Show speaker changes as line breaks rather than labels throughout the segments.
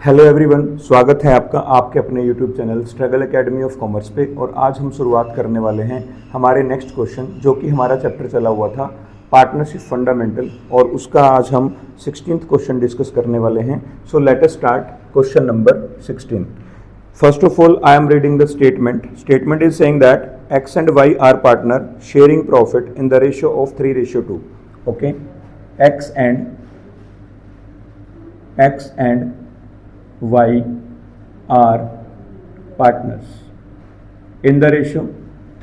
Hello everyone, स्वागत है आपका आपके अपने YouTube channel struggle academy of commerce पे। और आज हम शुरुआत करने वाले हैं हमारे नेक्स्ट क्वेश्चन, जो कि हमारा चैप्टर चला हुआ था पार्टनरशिप फंडामेंटल, और उसका आज हम 16th क्वेश्चन डिस्कस करने वाले हैं। So let us start question number 16। First of all, I am reading the statement. Statement is saying that X and Y are partner sharing profit in the ratio of 3:2. Okay, X and Y are partners in the ratio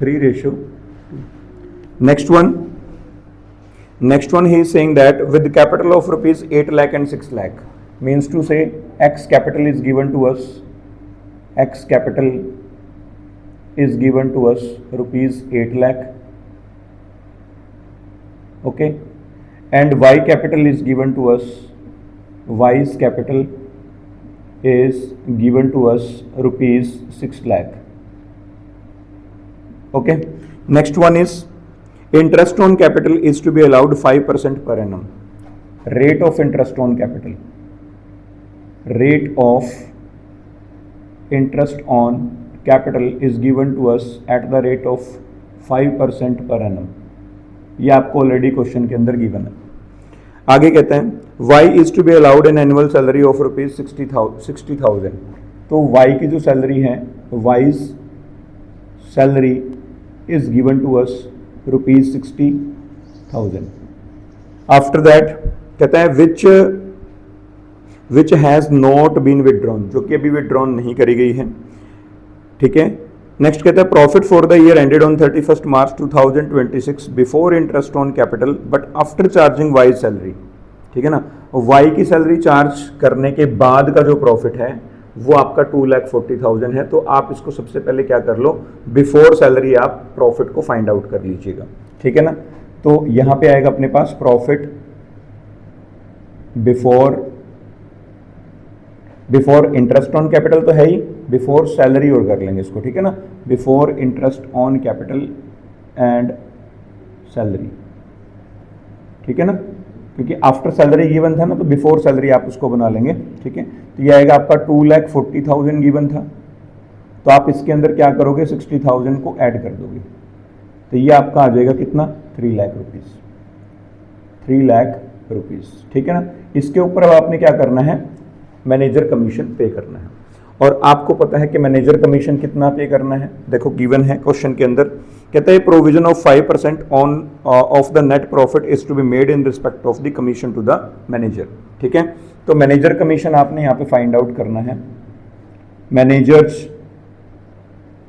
3:2. Next one he is saying that with the capital of rupees 8 lakh and 6 lakh, means to say X capital is given to us. X capital is given to us rupees 8 lakh, okay, and Y capital is given to us, Y's capital is given to us rupees 6 lakh, okay. Next one is interest on capital is to be allowed 5% per annum. Rate of interest on capital, rate of interest on capital is given to us at the rate of 5% per annum. ये आपको already question के अंदर given है। आगे कहते हैं Y is to be allowed an annual salary of rupees 60,000. तो Y की जो सैलरी है, Y's salary is given to us rupees 60,000. After that कहता है which has not been withdrawn, जो कि अभी विड्रॉन नहीं करी गई है, ठीक है। नेक्स्ट कहता है profit for the year ended on 31 March 2026 before interest on capital but after charging Y salary, ठीक है ना। वाई की सैलरी चार्ज करने के बाद का जो प्रॉफिट है वो आपका 2,40,000 है। तो आप इसको सबसे पहले क्या कर लो, बिफोर सैलरी आप प्रॉफिट को फाइंड आउट कर लीजिएगा, ठीक है ना। तो यहां पे आएगा अपने पास profit before interest on capital, तो है ही, बिफोर सैलरी और कर लेंगे इसको, ठीक है ना। Before interest on capital and salary, ठीक है ना, क्योंकि आफ्टर सैलरी गिवन था ना, तो बिफोर सैलरी आप उसको बना लेंगे, ठीक है। तो ये आएगा आपका 2,40,000 गिवन था, तो आप इसके अंदर क्या करोगे, 60,000 को ऐड कर दोगे, तो ये आपका आ जाएगा कितना, 3 लाख रुपीज़, 3 लाख रुपीज़, ठीक है ना। इसके ऊपर अब आपने क्या करना है, मैनेजर कमीशन पे करना है। और आपको पता है कि मैनेजर कमीशन कितना पे करना है, देखो गिवन है क्वेश्चन के अंदर, कहता है provision of 5% on of the net profit is to be made in respect of the commission to the manager, ठीक है। तो मैनेजर कमीशन आपने यहाँ पे फाइंड आउट करना है,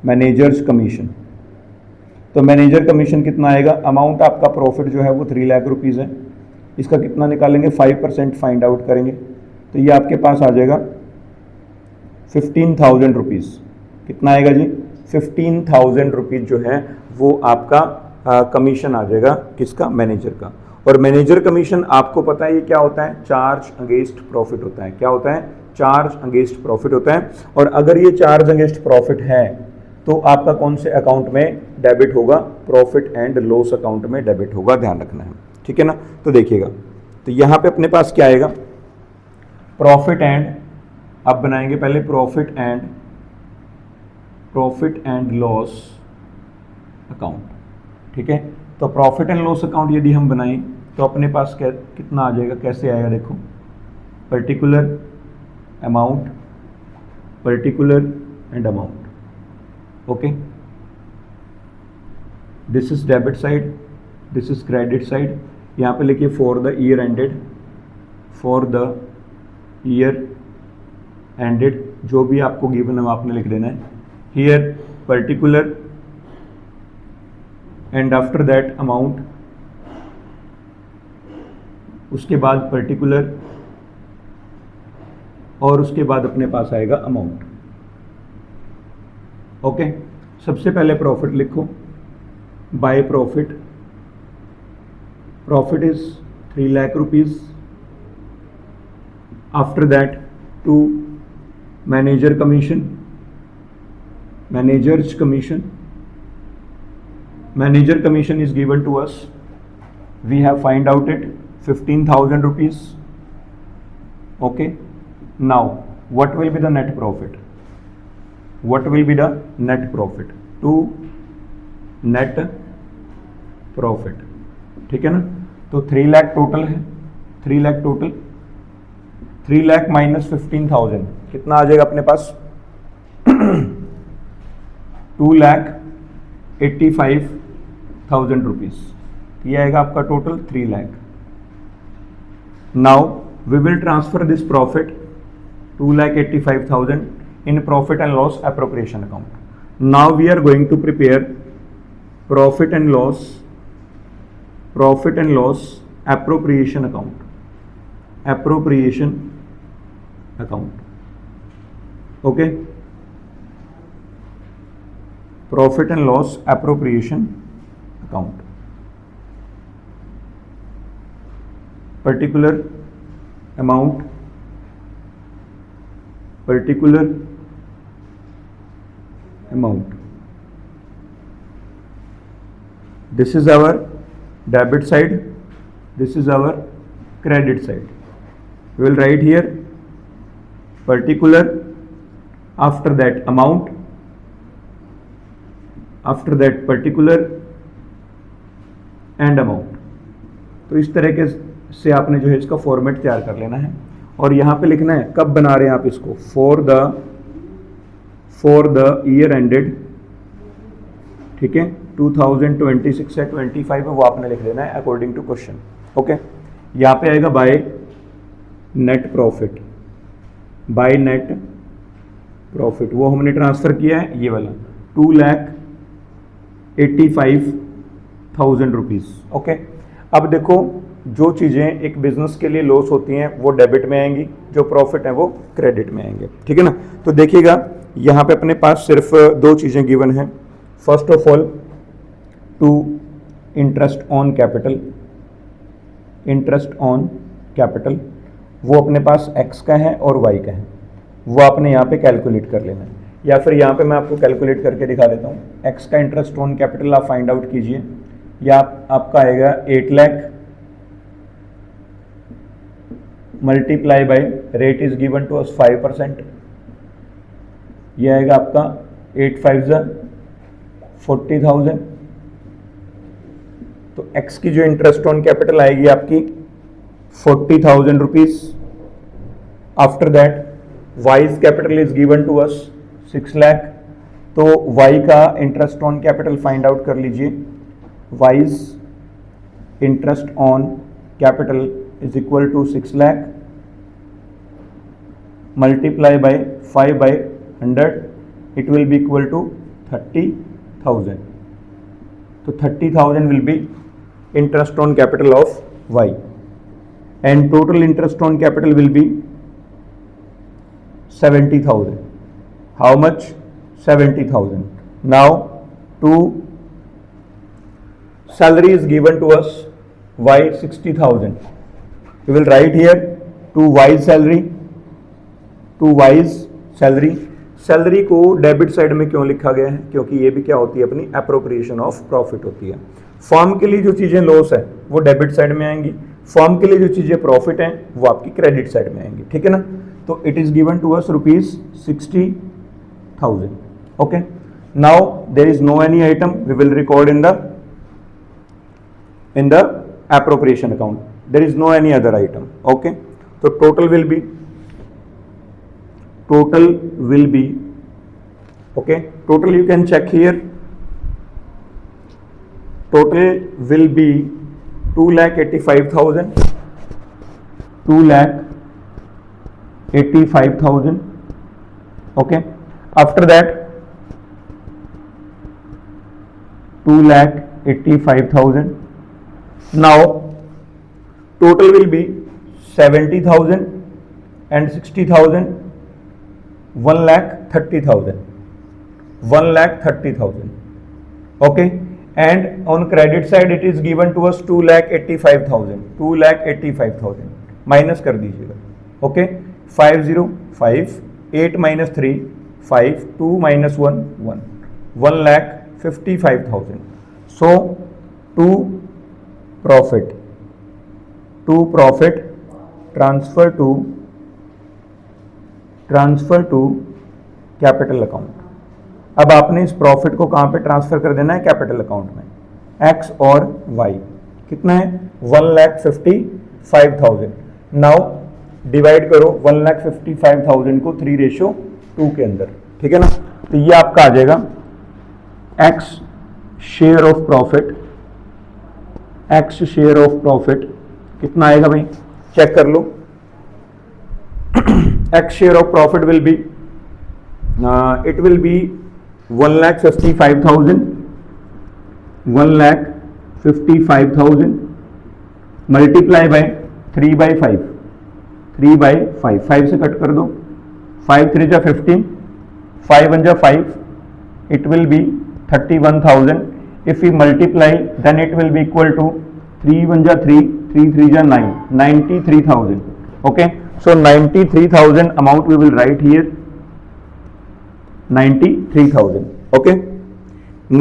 मैनेजर्स कमीशन। तो मैनेजर कमीशन कितना आएगा, अमाउंट आपका प्रॉफिट जो है वो 3 लाख रुपीज़ है, इसका कितना निकालेंगे, 5% फाइंड आउट करेंगे, तो ये आपके पास आ जाएगा 15,000 रुपीज़। कितना आएगा जी, 15,000 रुपीज़ जो है वो आपका कमीशन आ जाएगा, किसका, मैनेजर का। और मैनेजर कमीशन आपको पता है ये क्या होता है, चार्ज अगेंस्ट प्रॉफिट होता है। क्या होता है, चार्ज अगेंस्ट प्रॉफिट होता है। और अगर ये चार्ज अगेंस्ट प्रॉफिट है तो आपका कौन से अकाउंट में डेबिट होगा, प्रॉफिट एंड लॉस अकाउंट में डेबिट होगा, ध्यान रखना है, ठीक है ना। तो देखिएगा, तो यहाँ पे अपने पास क्या आएगा, प्रॉफिट एंड, अब बनाएंगे पहले प्रॉफिट एंड लॉस अकाउंट, ठीक है। तो प्रॉफिट एंड लॉस अकाउंट यदि हम बनाएं तो अपने पास कितना आ जाएगा, कैसे आएगा, देखो, particular amount, particular and amount, okay. This is debit side, this is credit side. यहाँ पे लिखिए for the year ended, for the year ended, जो भी आपको गिवन है आपने लिख देना है। Here particular and after that amount, उसके बाद पर्टिकुलर और उसके बाद अपने पास आएगा अमाउंट, ओके। सबसे पहले प्रॉफिट लिखो, by profit is 3 lakh rupees. After that to manager commission, managers commission is given to us, we have find out it 15,000 rupees, okay. Now what will be the net profit, what will be the net profit, to net profit, ठीक है ना। तो 3 lakh total है, 3 lakh total, 3 lakh minus 15,000 कितना आ जाएगा अपने पास 2,85,000 rupees, ये आएगा आपका total 3 lakh. Now we will transfer this profit 2,85,000 in profit and loss appropriation account. Now we are going to prepare profit and loss appropriation account, okay, profit and loss appropriation account, particular amount, this is our debit side, this is our credit side. We will write here particular, after that amount, after that particular and amount. तो इस तरीके से आपने जो है इसका format तैयार कर लेना है और यहाँ पे लिखना है कब बना रहे हैं आप इसको, फॉर द ईयर एंडेड, ठीक है, 2026 से 25 है वो आपने लिख देना है अकॉर्डिंग टू क्वेश्चन, ओके। यहाँ पे आएगा बाय नेट प्रॉफिट, वो हमने ट्रांसफर किया है ये वाला 2,85,000 रुपीज, ओके। अब देखो जो चीज़ें एक बिजनेस के लिए लॉस होती हैं वो डेबिट में आएंगी, जो प्रॉफिट है वो क्रेडिट में आएंगे, ठीक है ना। तो देखिएगा यहाँ पे अपने पास सिर्फ 2 चीज़ें गिवन हैं। First of all to interest on capital, वो अपने पास x का है और y का है, वो आपने यहाँ पे कैलकुलेट कर लेना है, या फिर यहाँ पे मैं आपको कैलकुलेट करके दिखा देता हूँ। x का इंटरेस्ट ऑन कैपिटल आप फाइंड आउट कीजिए, या आपका आएगा 8 lakh multiply by rate is given to us 5%, ये आएगा आपका 8 5 40,000। तो x की जो इंटरेस्ट ऑन कैपिटल आएगी आपकी 40,000 rupees. After that Y's capital is given to us 6 lakh, तो y का interest on capital find out कर लीजिए। Y's interest on capital is equal to 6 lakh multiply by 5/100, it will be equal to 30,000। तो 30,000 will be interest on capital of y, and total interest on capital will be 70,000. How much? 70,000. Now to salary is given to us y 60,000. We will write here to y's salary. Salary को debit side में क्यों लिखा गया है? क्योंकि ये भी क्या होती है, अपनी अप्रोप्रिएशन ऑफ प्रॉफिट होती है। फर्म के लिए जो चीज़ें लॉस है वो डेबिट साइड में आएंगी, फर्म के लिए जो चीज़ें प्रॉफिट हैं वो आपकी क्रेडिट साइड में आएंगी, ठीक है ना। तो it is given to us ₹60,000, okay. Now there is no any item, we will record in the appropriation account, there is no any other item, okay. तो total will be, okay, total you can check here, total will be 2,85,000, okay. After that 2,85,000, now total will be 70,000 and 60,000, 1,30,000, okay. And on credit side it is given to us 2,85,000 minus कर दीजिएगा, okay. 505, 8 - 3 5, 2 - 1 1, 1,55,000. So to profit transfer to transfer to capital account. अब आपने इस profit को कहाँ पे transfer कर देना है? कैपिटल अकाउंट में। एक्स और वाई कितना है? 1,55,000। नाउ डिवाइड करो 1,55,000 को 3:2 के अंदर, ठीक है ना। तो ये आपका आ जाएगा X share of profit. X share of profit कितना आएगा भाई? चेक कर लो। X share of profit will be it will be 1,55,000 multiply by 3/5 3/5 5 से कट कर दो। 5 3 जा 15, 5 1 जा 5, it will be 31,000. If we multiply, then it will be equal to 3 1 जा 3, 3 3 जा 9, 93,000. Okay, so 93,000 amount we will write here. 93,000. Okay,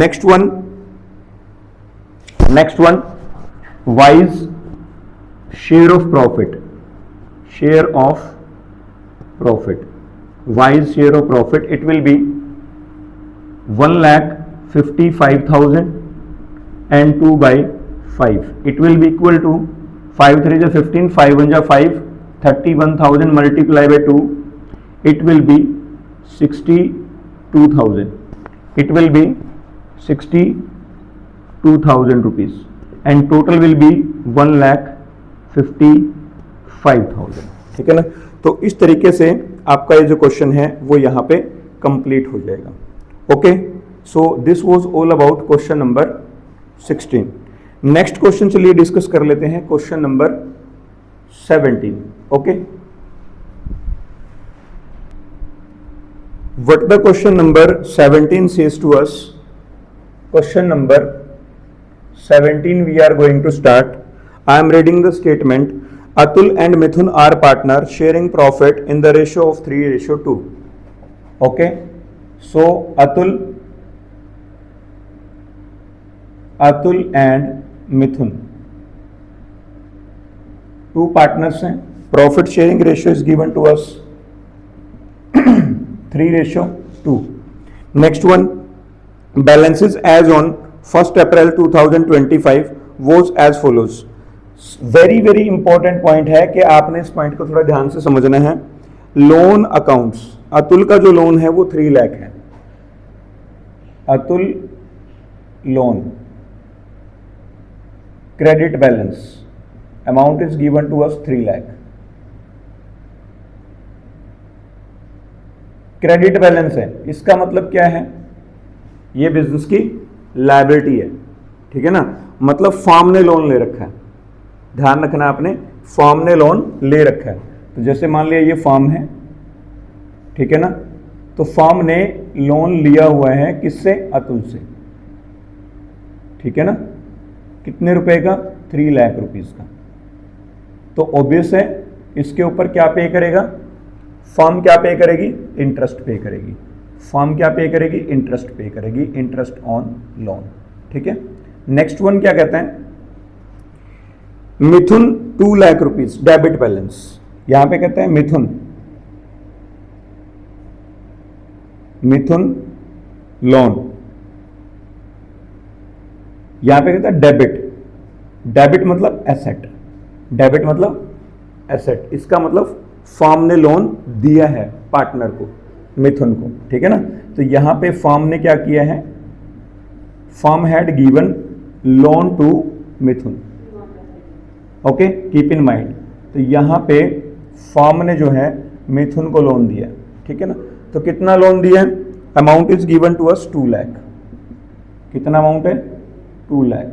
next one, Y's share of profit. Y's share of profit, it will be 1,55,000 and 2/5. It will be equal to 5 3 जा 15, 5 1 जा 5, 31,000 multiply by 2. It will be 62,000. It will be 62,000 rupees and total will be 1,55,000. ठीक है ना। तो इस तरीके से आपका ये जो क्वेश्चन है वो यहाँ पे कंप्लीट हो जाएगा। Okay, so this was all about question number 16। Next question चलिए डिस्कस कर लेते हैं, question number 17। Okay, what the question number 17 says to us? Question number 17 we are going to start. I am reading the statement. Atul and Mithun are partners sharing profit in the ratio of 3:2. Okay, so Atul and Mithun, two partners हैं। Profit sharing ratio is given to us 3:2. Next one, balances as on 1st April 2025 was as follows. Very very important point है कि आपने इस point को थोड़ा ध्यान से समझना है। लोन अकाउंट्स, अतुल का जो लोन है वो 3 लाख है। Atul loan credit balance amount is given to us 3 lakh. Credit balance है, इसका मतलब क्या है? ये बिजनेस की लायबिलिटी है, ठीक है ना। मतलब फर्म ने लोन ले रखा है, ध्यान रखना आपने, फर्म ने लोन ले रखा है। तो जैसे मान लिया ये फर्म है, ठीक है ना, तो फर्म ने लोन लिया हुआ है किससे? अतुल से, ठीक है ना। कितने रुपए का? 3 लाख रुपीस का। तो ऑब्वियस है इसके ऊपर क्या पे करेगा? फर्म क्या पे करेगी? इंटरेस्ट पे करेगी। फर्म क्या पे करेगी? इंटरेस्ट पे करेगी, इंटरेस्ट ऑन लोन, ठीक है। नेक्स्ट वन क्या कहते हैं? मिथुन 2 लाख रुपीस डेबिट बैलेंस। यहां पे कहते हैं मिथुन लोन, यहां पे कहते हैं डेबिट। डेबिट मतलब एसेट, डेबिट मतलब एसेट। इसका मतलब फर्म ने लोन दिया है पार्टनर को, मिथुन को, ठीक है ना। तो यहां पे फर्म ने क्या किया है? Firm had given loan to Mithun. Okay, keep in mind. तो यहाँ पे फर्म ने जो है मिथुन को लोन दिया, ठीक है ना। तो कितना लोन दिया है? Amount is given to us 2 lakh. कितना अमाउंट है? 2 lakh.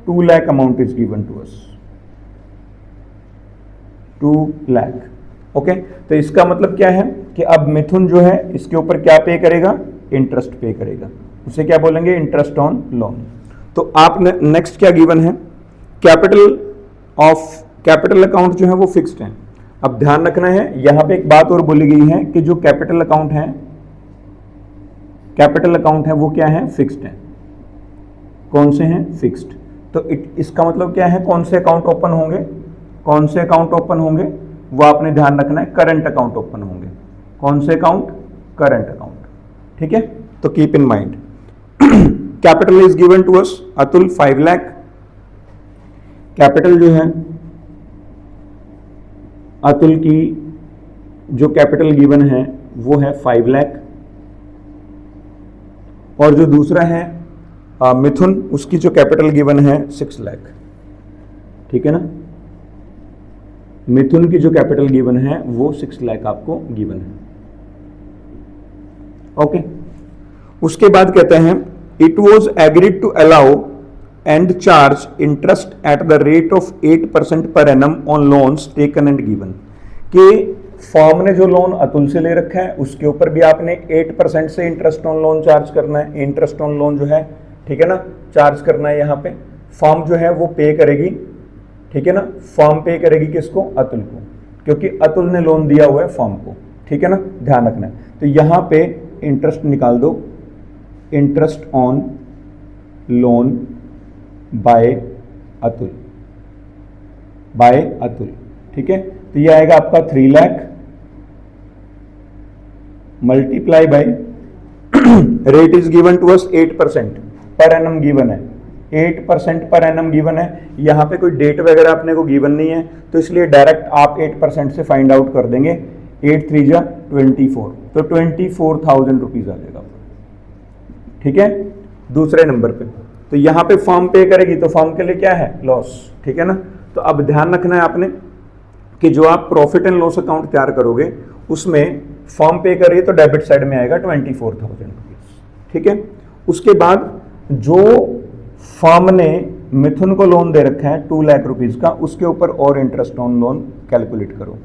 2 lakh amount is given to us, 2 lakh. Okay, तो इसका मतलब क्या है कि अब मिथुन जो है इसके ऊपर क्या पे करेगा? इंटरेस्ट पे करेगा। उसे क्या बोलेंगे? Interest on loan. तो आप नेक्स्ट क्या गिवन है? कैपिटल अकाउंट जो है वो फिक्स्ड है। अब ध्यान रखना है, यहां पे एक बात और बोली गई है कि जो कैपिटल अकाउंट है वो क्या है? फिक्स्ड है। कौन से हैं? फिक्स्ड। तो इसका मतलब क्या है? कौन से अकाउंट ओपन होंगे? वो आपने ध्यान रखना है करंट अकाउंट ओपन होंगे। कौन से अकाउंट? करंट अकाउंट, ठीक है। तो keep in mind capital is given to us, Atul 5 lakh, capital जो है अतुल की जो कैपिटल गिवन है वो है 5 लाख, और जो दूसरा है मिथुन, उसकी जो कैपिटल गिवन है 6 लाख, ठीक है ना। मिथुन की जो कैपिटल गिवन है वो 6 लाख आपको गिवन है, ओके। उसके बाद कहते हैं it was agreed to allow and charge interest at the rate of 8% per annum on loans taken and given, कि फॉर्म ने जो लोन अतुल से ले रखा है उसके ऊपर भी आपने 8% से इंटरेस्ट ऑन लोन चार्ज करना है। इंटरेस्ट ऑन लोन जो है, ठीक है ना, चार्ज करना है। यहाँ पे फॉर्म जो है वो पे करेगी, ठीक है ना, फॉर्म पे करेगी किसको? अतुल को, क्योंकि अतुल ने लोन दिया हुआ है फॉर्म को, ठीक है ना, ध्यान रखना है। तो यहाँ पे इंटरेस्ट निकाल दो, interest on loan by Atul, by Atul, ठीक है। तो ये आएगा आपका 3 lakh multiply by rate is given to us 8% per annum given है, 8% पर एनम गिवन है। यहां पे कोई डेट वगैरह अपने को गिवन नहीं है, तो इसलिए डायरेक्ट आप 8% से फाइंड आउट कर देंगे। 8 3 जा 24, तो 24,000 रुपीज आ जाएगा, ठीक है, दूसरे नंबर पे। तो यहां पे फॉर्म पे करेगी तो फॉर्म के लिए क्या है? लॉस, ठीक है ना। तो अब ध्यान रखना है आपने कि जो आप प्रॉफिट एंड लॉस अकाउंट तैयार करोगे उसमें फॉर्म पे करिए तो डेबिट साइड में आएगा 24,000 रुपीज, ठीक है। उसके बाद जो फॉर्म ने मिथुन को लोन दे रखा है 2 लाख रुपीज का, उसके ऊपर और इंटरेस्ट ऑन लोन कैलकुलेट करो।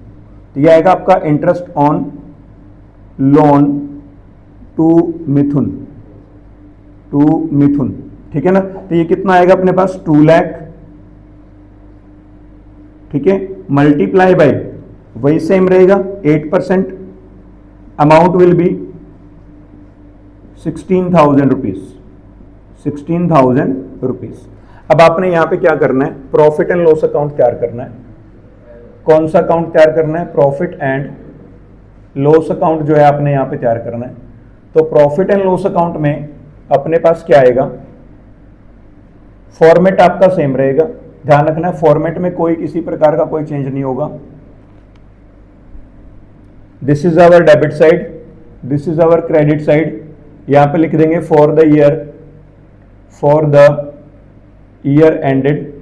तो यह आएगा आपका interest on loan to Mithun, to Mithun, ठीक है ना। तो ये कितना आएगा अपने पास? 2 लाख, ठीक है, मल्टीप्लाई बाय वही सेम रहेगा 8%, amount will B 16,000 rupees, 16,000 rupees. अब आपने यहां पे क्या करना है? प्रॉफिट एंड लॉस अकाउंट तैयार करना है। कौन सा अकाउंट तैयार करना है? प्रॉफिट एंड लॉस अकाउंट जो है आपने यहां पे तैयार करना है। तो प्रॉफिट एंड लॉस अकाउंट में अपने पास क्या आएगा? फॉर्मेट आपका सेम रहेगा, ध्यान रखना है, फॉर्मेट में कोई किसी प्रकार का कोई चेंज नहीं होगा। This is our debit side, this is our credit side. यहां पे लिख देंगे फॉर द ईयर एंडेड,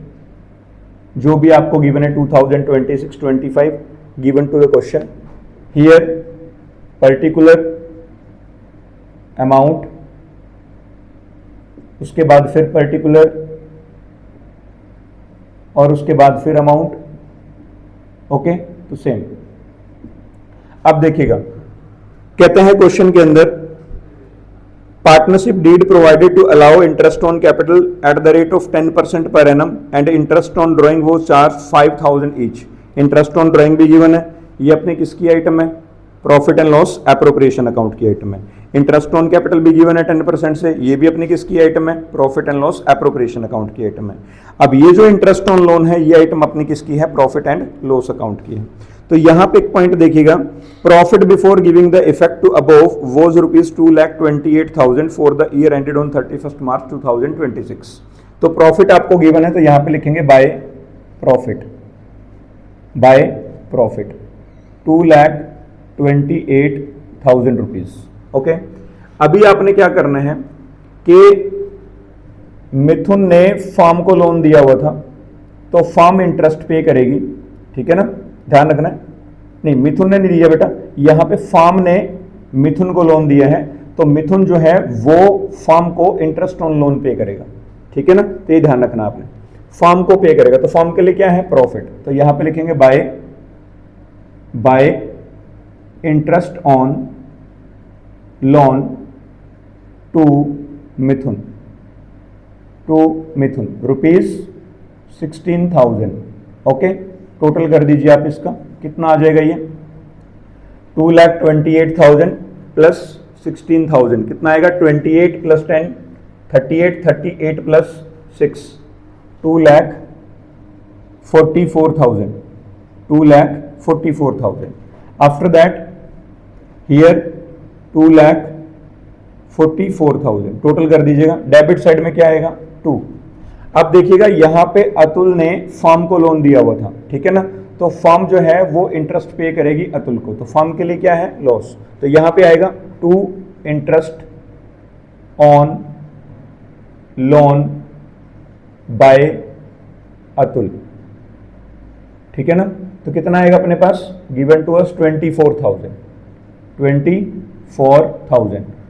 जो भी आपको गिवन है 2026-25 given to the question. Here particular amount, उसके बाद फिर पर्टिकुलर, और उसके बाद फिर अमाउंट, ओके। तो सेम। अब देखिएगा, कहते हैं क्वेश्चन के अंदर partnership deed provided to allow interest on capital at the rate of 10% per annum and interest on drawing वो charge 5,000 each. Interest on drawing भी गिवन है। ये अपने किसकी आइटम है? Profit and loss appropriation account की आइटम है। Interest on capital भी गिवन है 10% से, ये भी अपनी किसकी आइटम है? Profit and loss appropriation account की आइटम है। अब ये जो इंटरेस्ट ऑन लोन है ये आइटम अपनी किसकी है? प्रॉफिट एंड लॉस अकाउंट की है। तो यहां पे एक पॉइंट देखिएगा, profit before giving the effect to above was ₹2,28,000 for the year ended on 31 March 2026। तो प्रॉफिट आपको गिवन है, तो यहां पे लिखेंगे by profit, by profit 2,28,000 rupees, okay. अभी आपने क्या करना है कि मिथुन ने फॉर्म को लोन दिया हुआ था, तो फॉर्म इंटरेस्ट पे करेगी, ठीक है ना, ध्यान रखना है। नहीं, मिथुन ने नहीं दिया बेटा, यहां पे फॉर्म ने मिथुन को लोन दिया है, तो मिथुन जो है वो फॉर्म को इंटरेस्ट ऑन लोन पे करेगा, ठीक है ना। तो ये ध्यान रखना आपने, फॉर्म को पे करेगा। तो फॉर्म के लिए क्या है? प्रॉफिट। तो यहां पे लिखेंगे by interest on loan to Mithun, ₹16,000, okay. Total कर दीजिए आप इसका, कितना आ जाएगा ये? 2,28,000 प्लस 16,000 कितना आएगा? 28 plus 10 38, 38 plus 6 2,44,000, 44,000. After that here 2,44,000 total कर दीजिएगा। डेबिट साइड में क्या आएगा 2। अब देखिएगा यहाँ पे अतुल ने फर्म को लोन दिया हुआ था, ठीक है ना, तो फर्म जो है वो इंटरेस्ट पे करेगी अतुल को, तो फर्म के लिए क्या है लॉस, तो यहाँ पे आएगा 2 interest on loan by Atul, ठीक है ना, तो कितना आएगा अपने पास, गिवन टू अस 24,000,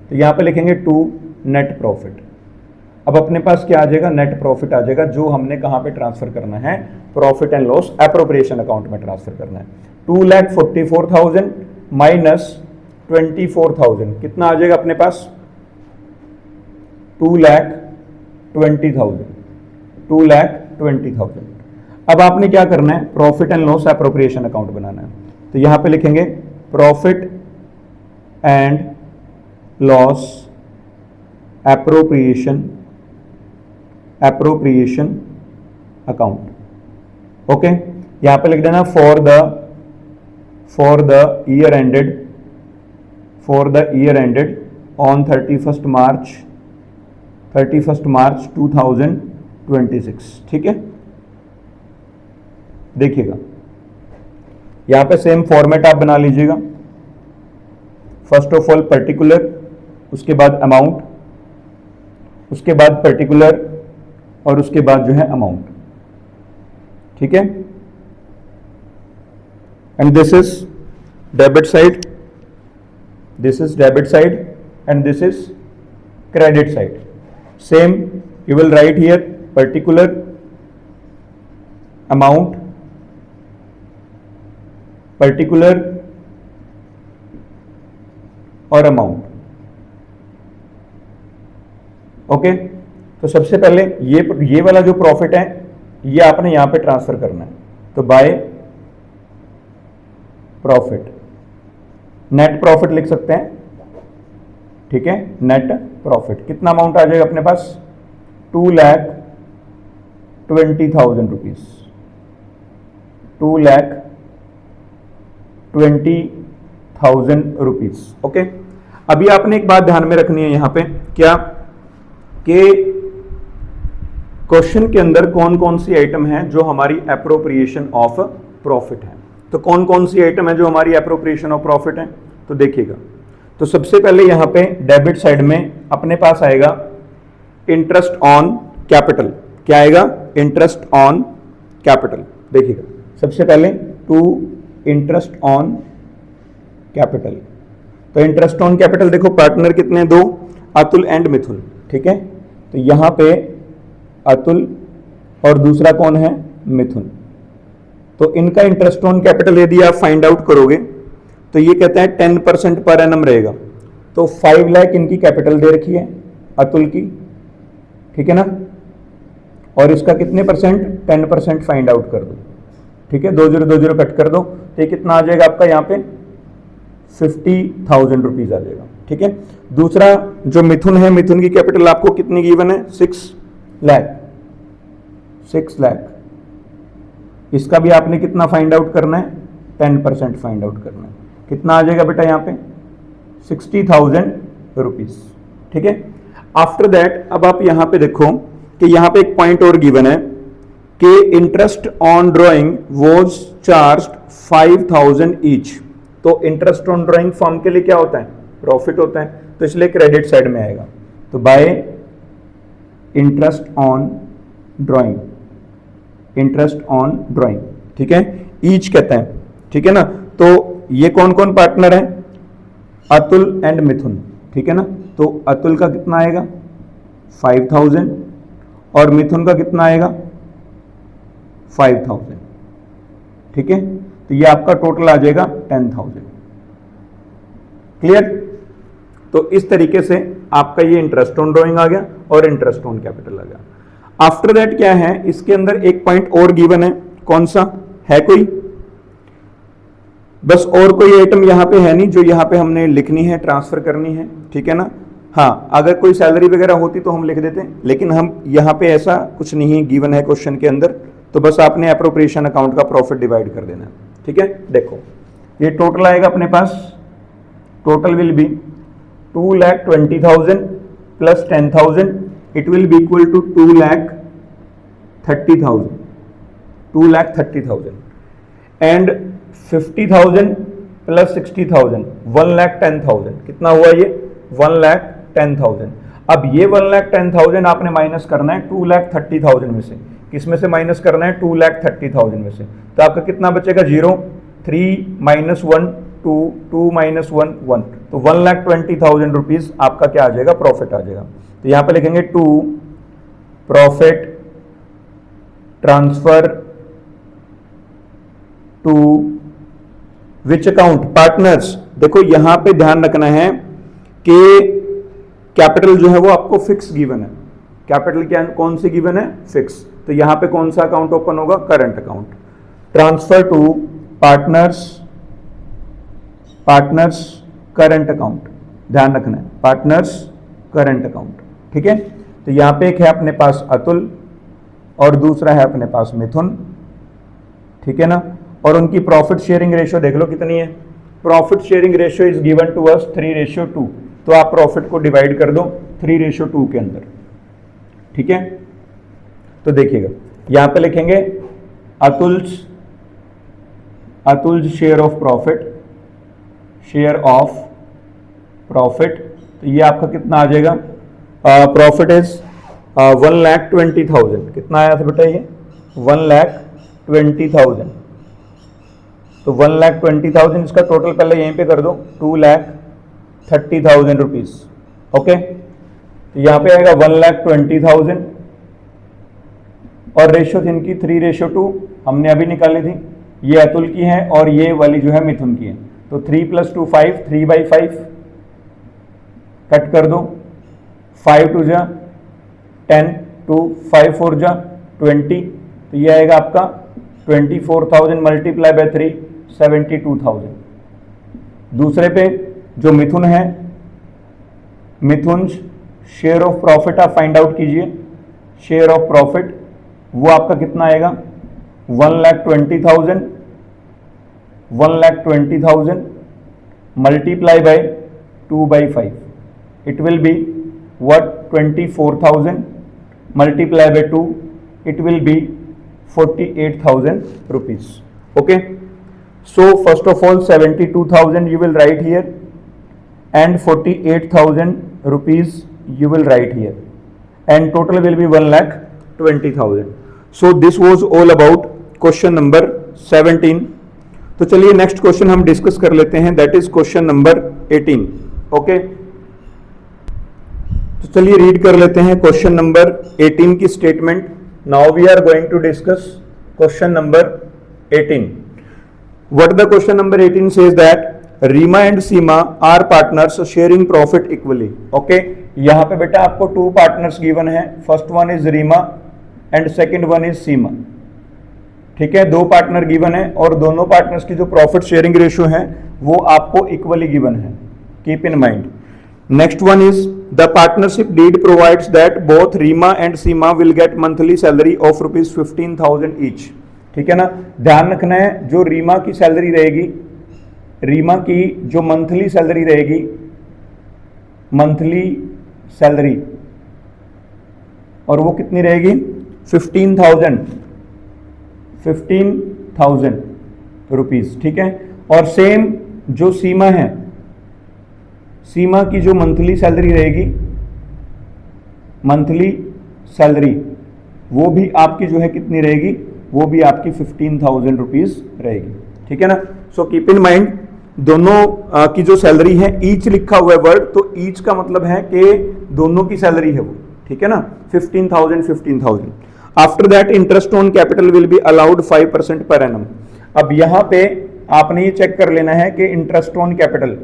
तो यहाँ पे लिखेंगे 2 नेट प्रॉफिट। अब अपने पास क्या आ जाएगा, नेट प्रॉफिट आ जाएगा, जो हमने कहाँ पे ट्रांसफर करना है, profit and loss appropriation account में ट्रांसफर करना है। 2,44,000 माइनस 24,000 कितना आ जाएगा अपने पास, 2,20,000। अब आपने क्या करना है, profit and loss appropriation account बनाना है, तो यहां पे लिखेंगे profit and loss appropriation account, okay. यहां पे लिख देना for the year ended on 31st March 2026, ठीक है। देखिएगा यहां पे सेम फॉर्मेट आप बना लीजिएगा, फर्स्ट ऑफ ऑल पर्टिकुलर, उसके बाद अमाउंट, उसके बाद पर्टिकुलर और उसके बाद जो है अमाउंट, ठीक है। And this is debit side and this is credit side. Same you will write here particular, amount, और अमाउंट, ओके। तो सबसे पहले ये वाला जो प्रॉफिट है ये आपने यहां पे ट्रांसफर करना है, तो बाय प्रॉफिट, नेट प्रॉफिट लिख सकते हैं, ठीक है। नेट प्रॉफिट कितना अमाउंट आ जाएगा अपने पास, 2,20,000 रुपीज, 2,20,000 रुपीज, ओके। अभी आपने एक बात ध्यान में रखनी है यहां पे, क्या कि क्वेश्चन के अंदर कौन कौन सी आइटम है जो हमारी एप्रोप्रिएशन ऑफ प्रॉफिट है, तो कौन कौन सी आइटम है जो हमारी एप्रोप्रिएशन ऑफ प्रॉफिट है, तो देखिएगा। तो सबसे पहले यहां पे डेबिट साइड में अपने पास आएगा इंटरेस्ट ऑन कैपिटल, क्या आएगा, इंटरेस्ट ऑन कैपिटल। देखिएगा सबसे पहले 2 इंटरेस्ट ऑन कैपिटल, तो इंटरेस्ट ऑन कैपिटल देखो पार्टनर कितने, 2, अतुल एंड मिथुन, ठीक है। तो यहां पे अतुल और दूसरा कौन है, मिथुन, तो इनका इंटरेस्ट ऑन कैपिटल यदि आप फाइंड आउट करोगे तो ये कहते हैं 10% पर एनम रहेगा, तो 5 लाख इनकी कैपिटल दे रखी है अतुल की, ठीक है ना, और इसका कितने परसेंट, 10% फाइंड आउट कर दो, ठीक है, 2020 कट कर दो, तो ये कितना आ जाएगा आपका यहाँ पे 50,000 रुपीज आ जाएगा, ठीक है। दूसरा जो मिथुन है, मिथुन की कैपिटल आपको कितनी गिवन है, 6 लाख, इसका भी आपने कितना फाइंड आउट करना है, 10% फाइंड आउट करना है, कितना आ जाएगा बेटा यहाँ पे 60,000 रुपीज, ठीक है। आफ्टर दैट अब आप यहां पे देखो कि यहां पे एक पॉइंट और गिवन है कि interest on drawing was charge 5,000 each, तो इंटरेस्ट ऑन ड्राइंग फर्म के लिए क्या होता है, प्रॉफिट होता है, तो इसलिए क्रेडिट साइड में आएगा, तो बाय इंटरेस्ट ऑन ड्राइंग, ठीक है, ईच कहते हैं, ठीक है ना। तो ये कौन कौन पार्टनर है, अतुल एंड मिथुन, ठीक है ना, तो अतुल का कितना आएगा 5,000 और मिथुन का कितना आएगा 5,000, ठीक है, तो ये आपका टोटल आ जाएगा 10,000, क्लियर। तो इस तरीके से आपका ये इंटरेस्ट ऑन ड्रॉइंग आ गया और इंटरेस्ट ऑन कैपिटल आ गया। आफ्टर दैट क्या है, इसके अंदर एक पॉइंट और गिवन है, कौन सा है, कोई बस और कोई आइटम यहां पे है नहीं जो यहां पे हमने लिखनी है, ट्रांसफर करनी है, ठीक है ना। हाँ, अगर कोई सैलरी वगैरह होती तो हम लिख देते, लेकिन हम यहाँ पे ऐसा कुछ नहीं गिवन है क्वेश्चन के अंदर, तो बस आपने एप्रोप्रिएशन अकाउंट का प्रॉफिट डिवाइड कर देना है, ठीक है, देखो ये टोटल आएगा अपने पास, total will be 2,20,000 plus 10,000, it will be equal to 2,30,000, 2,30,000 and 50,000 plus 60,000 1,10,000, कितना हुआ ये 1,10,000। अब ये 1,10,000 आपने माइनस करना है 2,30,000 में से, किस में से माइनस करना है 2,30,000 में से, तो आपका कितना बचेगा 0, 3 माइनस 1 2, 2 माइनस 1 1, तो 1,20,000 रुपीज आपका क्या आ जाएगा, प्रॉफिट आ जाएगा। तो यहां पे लिखेंगे to profit transfer to which account, partners. देखो यहां पे ध्यान रखना है कि कैपिटल जो है वो आपको फिक्स गिवन है, कैपिटल क्या कौन सी गिवन है, फिक्स, तो यहां पे कौन सा अकाउंट ओपन होगा, current account. Transfer to partners, partners current account, ध्यान रखना है पार्टनर्स करंट अकाउंट, ठीक है। तो यहां पे एक है अपने पास अतुल और दूसरा है अपने पास मिथुन, ठीक है ना, और उनकी प्रॉफिट शेयरिंग रेशियो देख लो कितनी है, profit sharing ratio is given to us 3:2, तो आप प्रॉफिट को डिवाइड कर दो 3:2 के अंदर, ठीक है। तो देखिएगा यहां पे लिखेंगे Atul's share of profit, share of profit, तो ये आपका कितना आ जाएगा, प्रॉफिट इज 1,20,000, कितना आया था बेटा ये 1,20,000, तो 1,20,000 इसका टोटल पहले यहीं पे कर दो 2,30,000 रुपीज, ओके। तो यहां पे आएगा 1,20,000 और रेशियो थी इनकी 3:2, हमने अभी निकाली थी, ये अतुल की है और ये वाली जो है मिथुन की है, तो 3 + 2 5, 3/5 कट कर दो, 5 2 जा 10, 2 5 4 जा 20, तो ये आएगा आपका 24,000 मल्टीप्लाई बाय 3, 72,000। दूसरे पे जो मिथुन है, मिथुन शेयर ऑफ प्रॉफिट आप फाइंड आउट कीजिए, शेयर ऑफ प्रॉफिट वो आपका कितना आएगा 1,20,000 multiply by 2/5, it will B what 24,000 multiply by 2, it will be 48,000 rupees, okay. So first of all 72,000 you will write here and 48,000 rupees you will write here and total will be 1,20,000. So this was all about question number 17. तो चलिए next question हम discuss कर लेते हैं, that is question number 18, okay. तो चलिए read कर लेते हैं क्वेश्चन नंबर 18 की statement. Now we are going to discuss question number 18। What the question number 18 says that Reema and Seema are partners sharing profit equally, okay. यहां पे बेटा आपको 2 पार्टनर्स गिवन है, first one is Reema and second one is Seema, ठीक है। 2 partner given है और दोनों पार्टनर्स की जो प्रॉफिट शेयरिंग रेशियो है वो आपको इक्वली गिवन है, keep in mind. Next one is the partnership deed provides that both Rima and Seema will get monthly salary of rupees 15,000 each, ठीक है ना। ध्यान रखना है जो रीमा की सैलरी रहेगी, रीमा की जो मंथली सैलरी रहेगी, मंथली सैलरी, और वो कितनी रहेगी 15,000 रुपीज, ठीक है। और सेम जो सीमा है, सीमा की जो मंथली सैलरी रहेगी, मंथली सैलरी वो भी आपकी जो है कितनी रहेगी, वो भी आपकी 15,000 रुपीज रहेगी, ठीक है ना। सो कीप इन माइंड दोनों की जो सैलरी है, ईच लिखा हुआ है वर्ड, तो ईच का मतलब है कि दोनों की सैलरी है वो, ठीक है ना, 15,000। After that interest on capital will be allowed 5% per annum. अब यहां पे आपने ये चेक कर लेना है कि interest on capital,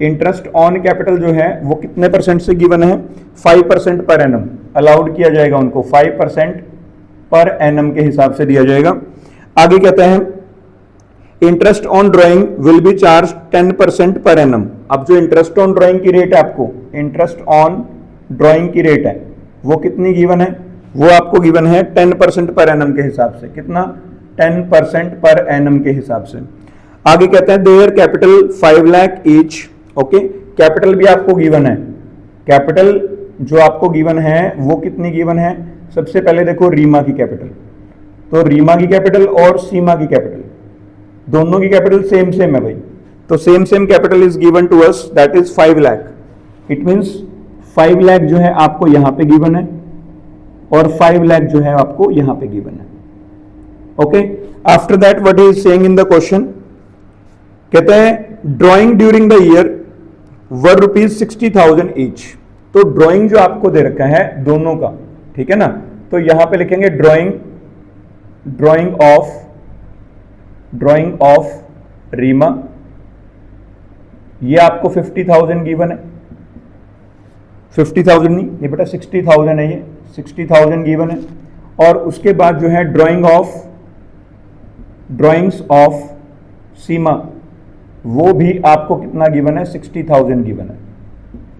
interest on capital जो है वो कितने % से गिवन है, 5% पर एनम अलाउड किया जाएगा उनको, 5% पर एनम के हिसाब से दिया जाएगा। आगे कहते हैं interest on drawing will be charge 10% per annum. अब जो इंटरेस्ट ऑन ड्राइंग की रेट है, आपको इंटरेस्ट ऑन ड्राइंग की रेट है वो कितनी गिवन है, वो आपको गिवन है 10% पर एनम के हिसाब से, कितना 10% पर एनम के हिसाब से। आगे कहते हैं their capital 5 lakh each. Okay, capital भी आपको गिवन है, कैपिटल जो आपको गिवन है वो कितनी गिवन है? सबसे पहले देखो रीमा की कैपिटल, तो रीमा की कैपिटल और सीमा की कैपिटल दोनों की कैपिटल सेम सेम है भाई, तो same same capital is given to us, that is 5 lakh. It means 5 lakh जो है आपको यहां पे गिवन है और 5 लाख जो है आपको यहां पे गिवन है। Okay, after that what is saying in the question, कहते हैं drawing during the year were ₹60,000 each. तो ड्राइंग जो आपको दे रखा है दोनों का, ठीक है ना, तो यहां पे लिखेंगे ड्राइंग ऑफ रीमा, ये आपको 50,000 गिवन है, 50,000 नहीं ये बेटा 60,000 है, ये 60,000 गिवन है। और उसके बाद जो है ड्राइंग्स ऑफ सीमा, वो भी आपको कितना गिवन है? 60,000 गिवन है,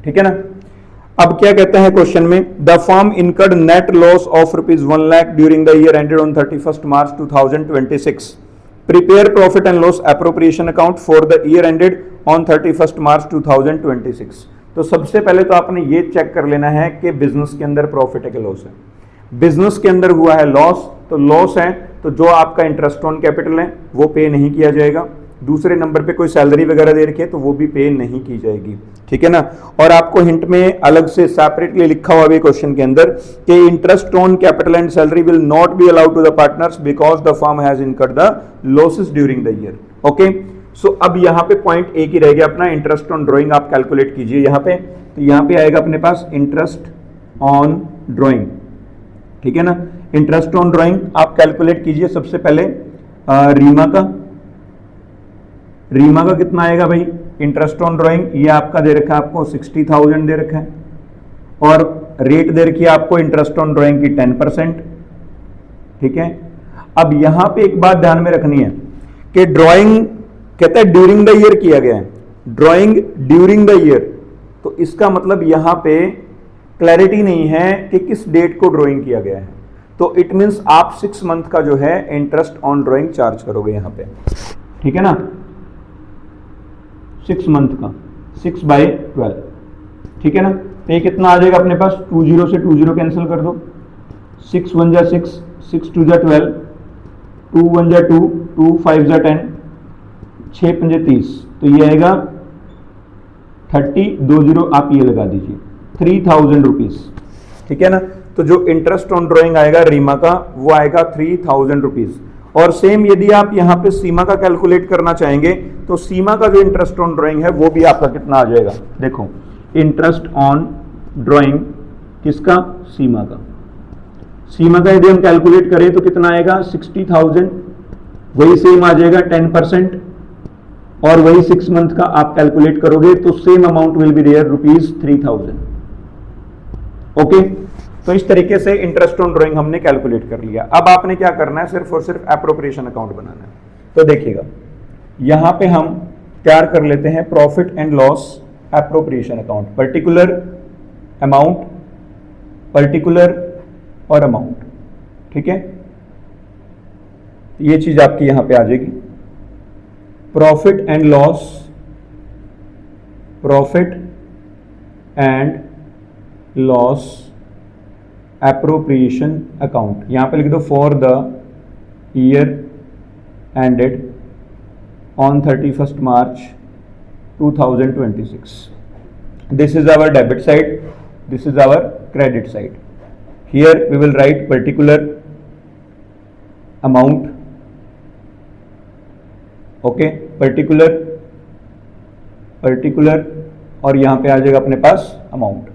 ठीक है ना। अब क्या कहता है क्वेश्चन में, the firm incurred net loss of ₹1 lakh during the year ended on 31 March 2026। Prepare profit and loss appropriation account for the year ended on 31 March 2026। तो सबसे पहले तो आपने ये चेक कर लेना है कि बिजनेस के अंदर प्रॉफिट है कि लॉस है। बिजनेस के अंदर हुआ है लॉस, तो लॉस है तो जो आपका इंटरेस्ट ऑन कैपिटल है वो पे नहीं किया जाएगा। दूसरे नंबर पे कोई सैलरी वगैरह दे रखी है तो वो भी पे नहीं की जाएगी, ठीक है ना। और आपको हिंट में अलग से सेपरेटली लिखा हुआ भी क्वेश्चन के अंदर कि interest on capital and salary will not be allowed to the partners because the firm has incurred the losses during the year. Okay, so अब यहाँ पे पॉइंट एक ही रह गया अपना, इंटरेस्ट ऑन ड्राइंग आप कैलकुलेट कीजिए यहाँ पे, तो यहाँ पे आएगा अपने पास इंटरेस्ट ऑन ड्राइंग, ठीक है ना। इंटरेस्ट ऑन ड्राइंग आप कैलकुलेट कीजिए सबसे पहले रीमा का कितना आएगा भाई? इंटरेस्ट ऑन ड्राइंग ये आपका दे रखा है, आपको 60,000 दे रखा है, और रेट दे रखी है आपको इंटरेस्ट ऑन ड्राइंग की 10%, ठीक है। अब यहां पे एक बात ध्यान में रखनी है कि ड्राइंग कहता है ड्यूरिंग द ईयर किया गया है, ड्राइंग ड्यूरिंग द ईयर, तो इसका मतलब यहां पे क्लैरिटी नहीं है कि किस डेट को ड्राइंग किया गया है, तो इट मींस आप 6 मंथ का जो है इंटरेस्ट ऑन ड्राइंग चार्ज करोगे यहां पे, ठीक है ना। 6 मंथ का 6/12, ठीक है ना। तो ये कितना आ जाएगा अपने पास? 20 से 20 कैंसिल कर दो, 6 1 जा 6, 6 2 जा 12, 2 1 जा 2, 2 5 जा 10, 6 5 30, तो ये आएगा 30, 20 आप ये लगा दीजिए 3,000 रुपीज, ठीक है ना। तो जो इंटरेस्ट ऑन ड्राइंग आएगा रीमा का वो आएगा 3,000 रुपीज। और सेम यदि आप यहां पे सीमा का कैलकुलेट करना चाहेंगे तो सीमा का जो इंटरेस्ट ऑन ड्राइंग है वो भी आपका कितना आ जाएगा? देखो इंटरेस्ट ऑन ड्राइंग किसका? सीमा का। सीमा का यदि हम कैलकुलेट करें तो कितना आएगा? 60,000, वही सेम आ जाएगा 10%, और वही 6 मंथ का आप कैलकुलेट करोगे तो same amount will be there ₹3,000। Okay, तो इस तरीके से इंटरेस्ट ऑन ड्राइंग हमने कैलकुलेट कर लिया। अब आपने क्या करना है? सिर्फ और सिर्फ एप्रोप्रिएशन अकाउंट बनाना है। तो देखिएगा यहां पे हम तैयार कर लेते हैं profit and loss appropriation account, particular amount, particular और अमाउंट, ठीक है। ये चीज आपकी यहां पे आ जाएगी, profit and loss, profit and loss appropriation account. यहां पे लिख दो for the year ended on 31 March 2026। This is our debit side, this is our credit side. Here we will write particular amount, okay, particular, particular, और यहां पे आ जाएगा अपने पास amount.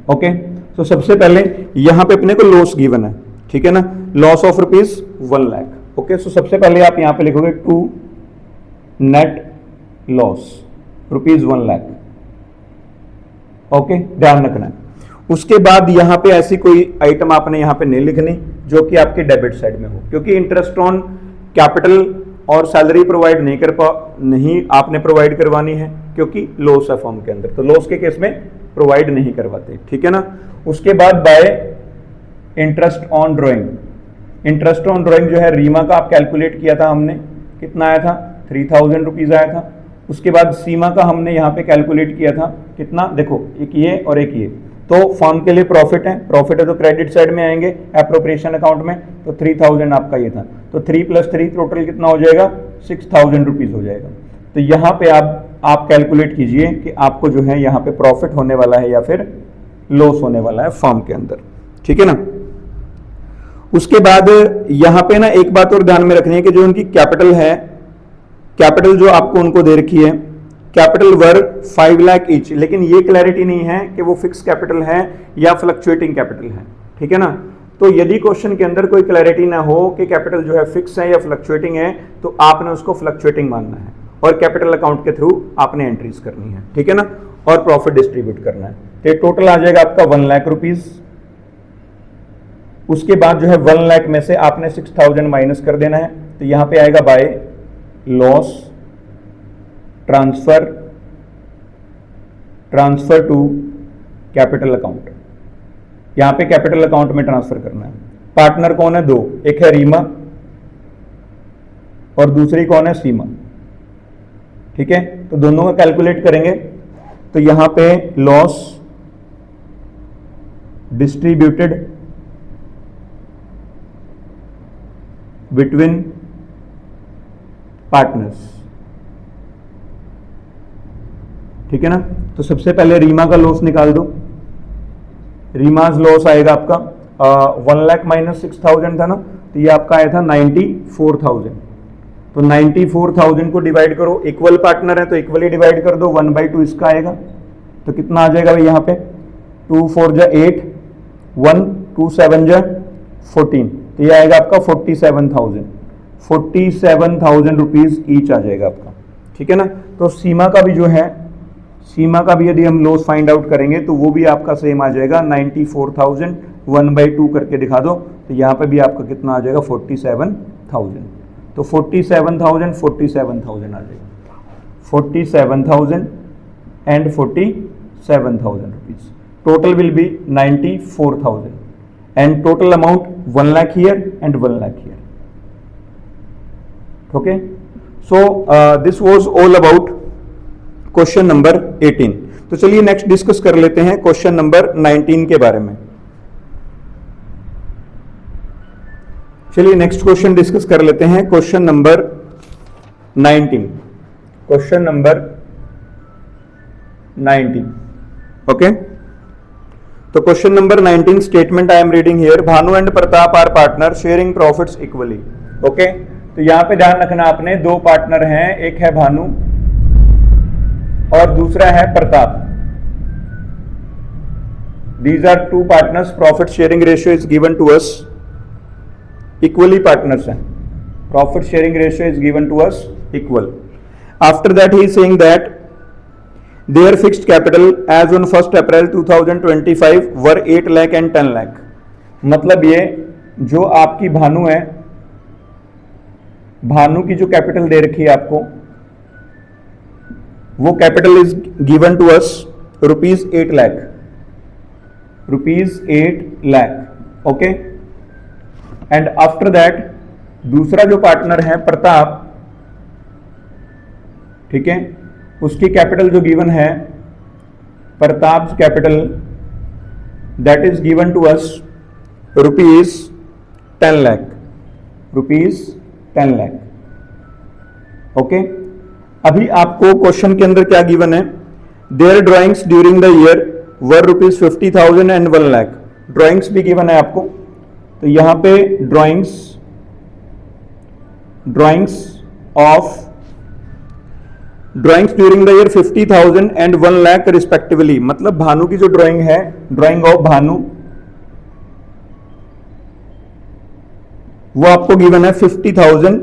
Okay, तो सबसे पहले यहां पे अपने को लॉस गिवन है, ठीक है ना, loss of ₹1 lakh. Okay, so सबसे पहले आप यहां पे लिखोगे to net loss ₹1 lakh. Okay, ध्यान रखना है। उसके बाद यहां पे ऐसी कोई आइटम आपने यहां पे नहीं लिखनी जो कि आपके डेबिट साइड में हो, क्योंकि इंटरेस्ट ऑन कैपिटल और सैलरी प्रोवाइड नहीं आपने प्रोवाइड करवानी है, क्योंकि लॉस है फर्म के अंदर, तो लॉस के केस में प्रोवाइड नहीं करवाते, ठीक है ना। उसके बाद bye interest on drawing, interest on drawing जो है रीमा का आप कैलकुलेट किया था हमने, कितना आया था 3000 रुपीज़ आया था। उसके बाद सीमा का हमने यहाँ पे कैलकुलेट किया था कितना, देखो एक ये और एक ये, तो फर्म के लिए प्रॉफिट है तो क्रेडिट साइड में आएंगे एप्रोप्रिएशन अकाउंट में, तो 3000 आपका ये था, तो 3 + 3 टोटल कितना हो जाएगा 6000 रुपीज़ हो जाएगा। तो यहाँ पे आप कैलकुलेट कीजिए कि आपको जो है यहाँ पे प्रॉफिट होने वाला है या फिर लॉस होने वाला है फर्म के अंदर, ठीक है ना। उसके बाद यहाँ पे ना एक बात और ध्यान में रखनी है कि जो उनकी कैपिटल है, कैपिटल जो आपको उनको दे रखी है, कैपिटल वर 5 लाख ईच, लेकिन ये क्लैरिटी नहीं है कि वो फिक्स कैपिटल है या फ्लक्चुएटिंग कैपिटल है, ठीक है ना। तो यदि क्वेश्चन के अंदर कोई क्लैरिटी ना हो कि कैपिटल जो है फिक्स है या फ्लक्चुएटिंग है, तो आपने उसको फ्लक्चुएटिंग मानना है और कैपिटल अकाउंट के थ्रू आपने एंट्रीज करनी है, ठीक है ना, और प्रॉफिट डिस्ट्रीब्यूट करना है। तो टोटल आ जाएगा आपका 1 लाख रुपीज। उसके बाद जो है 1 लाख में से आपने 6000 माइनस कर देना है, तो यहां पे आएगा by loss transfer to capital account, यहां पे कैपिटल अकाउंट में ट्रांसफर करना है। पार्टनर कौन है, दो, एक है रीमा और दूसरी कौन है सीमा, ठीक है। तो दोनों का कैलकुलेट करेंगे, तो यहां पे लॉस डिस्ट्रीब्यूटेड बिटवीन पार्टनर्स, ठीक है ना। तो सबसे पहले रीमा का लॉस निकाल दो, रीमाज लॉस आएगा आपका 1 लाख माइनस 6000 था ना, तो ये आपका आया था 94,000। तो 94,000 को डिवाइड करो, इक्वल पार्टनर है तो इक्वली डिवाइड कर दो, 1/2 इसका आएगा, तो कितना आ जाएगा भाई यहाँ पे 2 4 जा 8, 1 2 7 जा 14, तो ये आएगा आपका 47,000 रुपीज ईच आ जाएगा आपका, ठीक है ना। तो सीमा का भी जो है, सीमा का भी यदि हम लॉस फाइंड आउट करेंगे तो वो भी आपका सेम आ जाएगा 94,000, 1/2 करके दिखा दो, तो यहाँ पे भी आपका कितना आ जाएगा 47,000। तो 47,000 आ जाएगा, 47,000 and 47,000 rupees, total will B 94,000 and total amount 1 lakh here and 1 lakh here. Okay, so this was all about question number 18। तो चलिए नेक्स्ट डिस्कस कर लेते हैं क्वेश्चन नंबर 19 के बारे में। चलिए नेक्स्ट क्वेश्चन डिस्कस कर लेते हैं, question number 19, question number 19। Okay, तो question number 19 statement I am reading here, Bhanu and Pratap are partner sharing profits equally. Okay, तो यहां पे ध्यान रखना आपने, दो पार्टनर हैं, एक है भानु और दूसरा है Pratap. These are two partners, profit sharing ratio is given to us, equally partners हैं, profit sharing ratio is given to us equal. After that he is saying that their fixed capital as on 1st April 2025 were 8 lakh and 10 lakh। मतलब ये जो आपकी भानु है, भानु की जो capital दे रखी है आपको, वो capital is given to us rupees 8 lakh, rupees 8 lakh. Okay, and after that दूसरा जो पार्टनर है प्रताप, ठीक है, उसकी कैपिटल जो गिवन है, Pratap capital that is given to us rupees 10 lakh, rupees 10 lakh. Okay, अभी आपको क्वेश्चन के अंदर क्या गिवन है, there drawings during the year were rupees 50,000 and 1 lakh. Drawings भी गिवन है आपको, तो यहां पे drawings during the year 50,000 and 1 lakh respectively. मतलब भानु की जो ड्राइंग है, ड्राइंग ऑफ भानु, वो आपको गिवन है 50,000।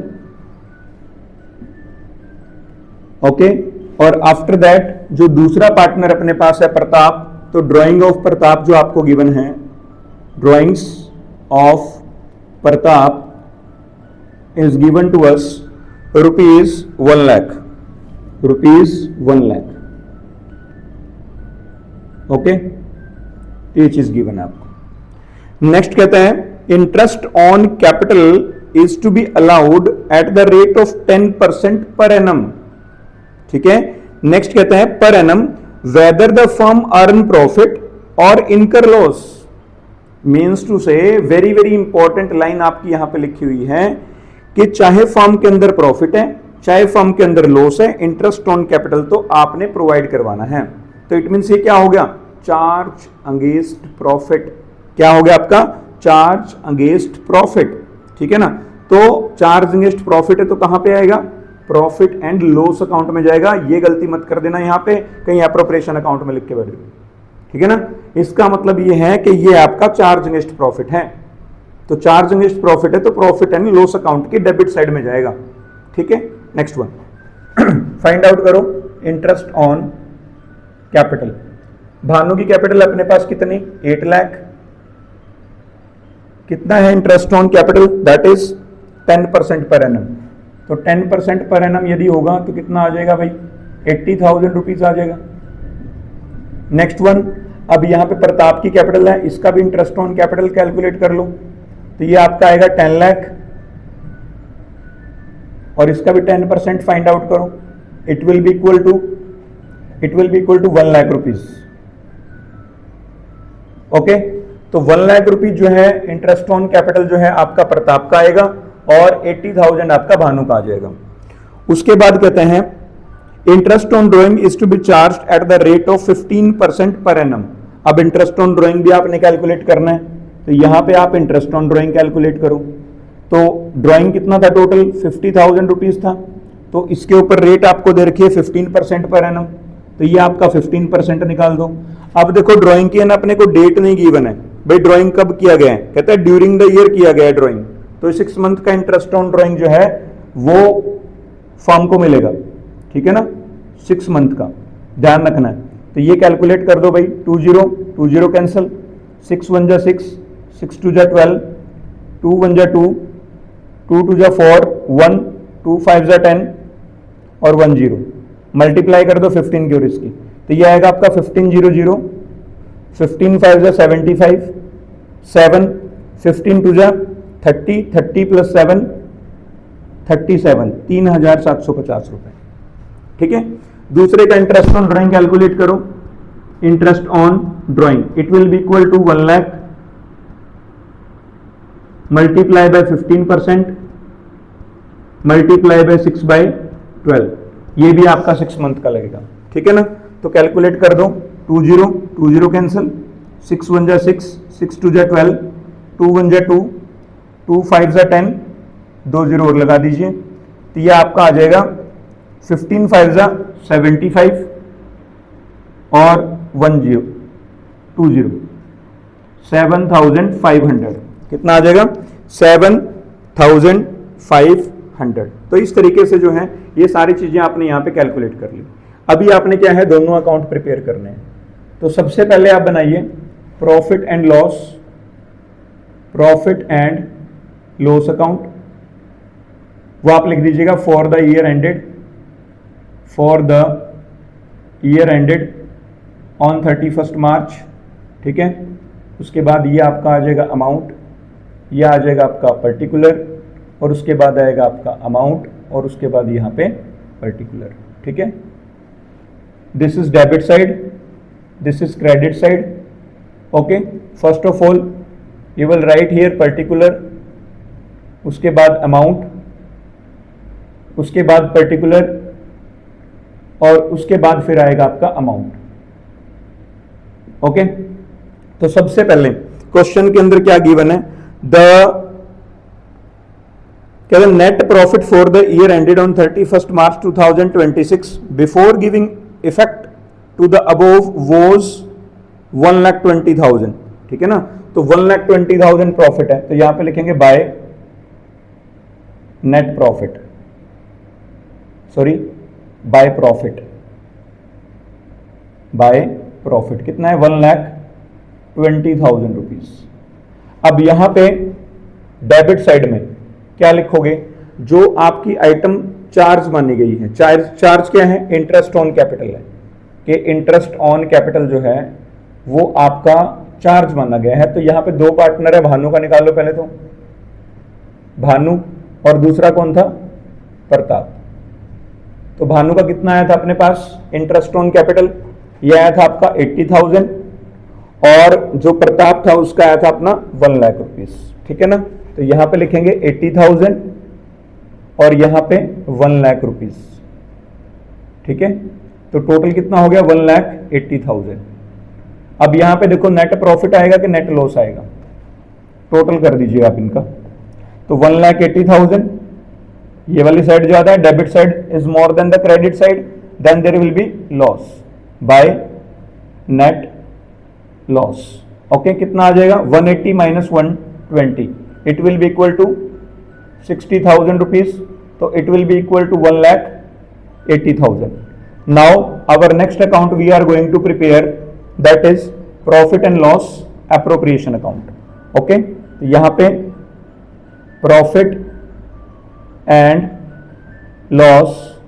ओके, और आफ्टर दैट जो दूसरा पार्टनर अपने पास है प्रताप, तो ड्राइंग ऑफ प्रताप जो आपको गिवन है, drawings of Pratap is given to us rupees 1 lakh, rupees 1 lakh. Okay, ये चीज गिवन है आपको। नेक्स्ट कहते हैं interest on capital is to be allowed at the rate of 10% per annum. ठीक है, नेक्स्ट कहते हैं per annum whether the firm earn profit और incur loss. Means to say very very important line आपकी यहां पे लिखी हुई है कि चाहे फर्म के अंदर प्रॉफिट है चाहे फर्म के अंदर लॉस है, इंटरेस्ट ऑन कैपिटल तो आपने प्रोवाइड करवाना है। तो इट मीन्स ये क्या हो गया, चार्ज अगेंस्ट प्रॉफिट। क्या हो गया आपका, चार्ज अगेंस्ट प्रॉफिट। ठीक है ना, तो चार्ज अगेंस्ट प्रॉफिट है तो कहां पे आएगा, प्रॉफिट एंड लॉस अकाउंट में जाएगा। ये गलती मत कर देना यहां पे कहीं एप्रोप्रिएशन अकाउंट में लिख के बैठ गए। ठीक है ना, इसका मतलब ये है कि ये आपका चार्ज अगेंस्ट प्रॉफिट है। तो चार्ज अगेंस्ट प्रॉफिट है तो प्रॉफिट एंड लॉस अकाउंट की डेबिट साइड में जाएगा। ठीक है, नेक्स्ट वन फाइंड आउट करो इंटरेस्ट ऑन कैपिटल। भानु की कैपिटल अपने पास कितनी, 8 लाख। कितना है interest on capital, that is 10% per annum. तो 10% पर एनम यदि होगा तो कितना आ जाएगा भाई, 80,000 रुपीज आ जाएगा। नेक्स्ट वन, अब यहां पे प्रताप की कैपिटल है, इसका भी इंटरेस्ट ऑन कैपिटल कैलकुलेट कर लो। तो ये आपका आएगा 10 लाख और इसका भी 10% फाइंड आउट करो। It will be equal to 1 lakh rupees. Okay, तो 1 लाख रुपीज जो है इंटरेस्ट ऑन कैपिटल जो है आपका प्रताप का आएगा और 80,000 आपका भानु का आ जाएगा। उसके बाद कहते हैं interest on drawing is to be charge at the rate of 15% per annum. अब इंटरेस्ट ऑन ड्राइंग भी आपने कैलकुलेट करना है, तो यहां पे आप इंटरेस्ट ऑन ड्राइंग कैलकुलेट करो। तो ड्राइंग कितना था, टोटल 50,000 रुपीज था। तो इसके ऊपर रेट आपको दे रखी है 15% पर एनम, तो ये आपका 15% निकाल दो। अब देखो ड्राइंग की है ना, अपने को डेट नहीं गिवन है भाई, ड्राइंग कब किया गया है, कहता है ड्यूरिंग द ईयर किया गया है ड्राइंग। तो 6 मंथ का इंटरेस्ट ऑन ड्राइंग जो है वो फर्म को मिलेगा। ठीक है ना, 6 मंथ का ध्यान रखना है। तो ये कैलकुलेट कर दो भाई, 20 कैंसिल, 6 1 जा 6, 6 2 जा 12, 2 1 जा 2, 2 2 जा 4, 1, 2 5 जा 10 और 1 0। मल्टीप्लाई कर दो 15 की और इसकी, तो ये आएगा आपका 1500, 15 5 जा 75, 7, 15 2 जा 30, 30 प्लस 7 37, 3,750 रुपए। ठीक है, दूसरे का इंटरेस्ट ऑन ड्राइंग कैलकुलेट करो। Interest on drawing it will be equal to 1 lakh multiply by 15% multiply by 6/12। ये भी आपका 6 मंथ का लगेगा। ठीक है ना, तो कैलकुलेट कर दो, 20 कैंसिल, 6 1 जा 6, 6 2 जा 12, 2 1 जा 2, 2 5 जा 10, 2 0 और लगा दीजिए। तो ये आपका आ जाएगा 15 5 जा 75 और 1 0 2 0, 7,500। कितना आ जाएगा, 7,500। तो इस तरीके से जो है ये सारी चीजें आपने यहां पे कैलकुलेट कर ली। अभी आपने क्या है, दोनों अकाउंट प्रिपेयर करने हैं। तो सबसे पहले आप बनाइए प्रॉफिट एंड लॉस अकाउंट। वो आप लिख दीजिएगा for the year ended on 31 मार्च। ठीक है, उसके बाद ये आपका आ जाएगा अमाउंट, ये आ जाएगा आपका पर्टिकुलर और उसके बाद आएगा आपका अमाउंट और उसके बाद यहाँ पे पर्टिकुलर। ठीक है, this is debit side, this is credit side. Okay, first of all you will write here particular, उसके बाद अमाउंट, उसके बाद पर्टिकुलर और उसके बाद फिर आएगा आपका अमाउंट। ओके, तो सबसे पहले क्वेश्चन के अंदर क्या गिवन है, net profit for the year ended on 31 March 2026 before giving effect to the above was 1,20,000। ठीक है ना, तो 1,20,000 प्रॉफिट है, तो यहां पे लिखेंगे by net profit, sorry by profit कितना है, 1,20,000 रुपीज। अब यहां पे डेबिट साइड में क्या लिखोगे, जो आपकी आइटम चार्ज मानी गई है। चार्ज क्या है, इंटरेस्ट ऑन कैपिटल है, कि इंटरेस्ट ऑन कैपिटल जो है वो आपका चार्ज माना गया है। तो यहाँ पे दो पार्टनर है, भानु का निकाल लो पहले तो, भानु और दूसरा कौन था, प्रताप। तो भानु का कितना आया था अपने पास इंटरेस्ट ऑन कैपिटल, ये आया था आपका 80,000 और जो प्रताप था उसका आया था अपना 1 लाख रुपीस, ठीक है ना। तो यहां पे लिखेंगे 80,000 और यहां पे 1 लाख रुपीस, ठीक है। तो टोटल कितना हो गया 1,80,000। अब यहां पे देखो नेट प्रॉफिट आएगा कि नेट लॉस आएगा, टोटल कर दीजिए आप इनका। तो 1,80,000, ये वाली साइड जो आता है debit side is more than the credit side, then there will be loss by net loss. Okay, कितना आ जाएगा 180 minus 120, it will be equal to 60,000 rupees. तो it will be equal to 1,80,000। Now our next account we are going to prepare, that is profit and loss appropriation account. Okay, तो यहां पे profit and loss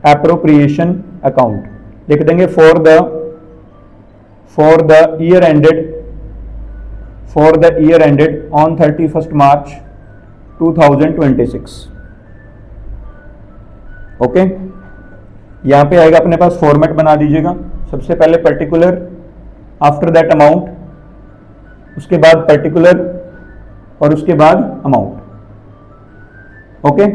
appropriation account लिख देंगे for the year ended on 31st March 2026। Okay, यहां पे आएगा अपने पास, format बना दीजिएगा। सबसे पहले पर्टिकुलर, आफ्टर दैट अमाउंट, उसके बाद पर्टिकुलर और उसके बाद अमाउंट। ओके,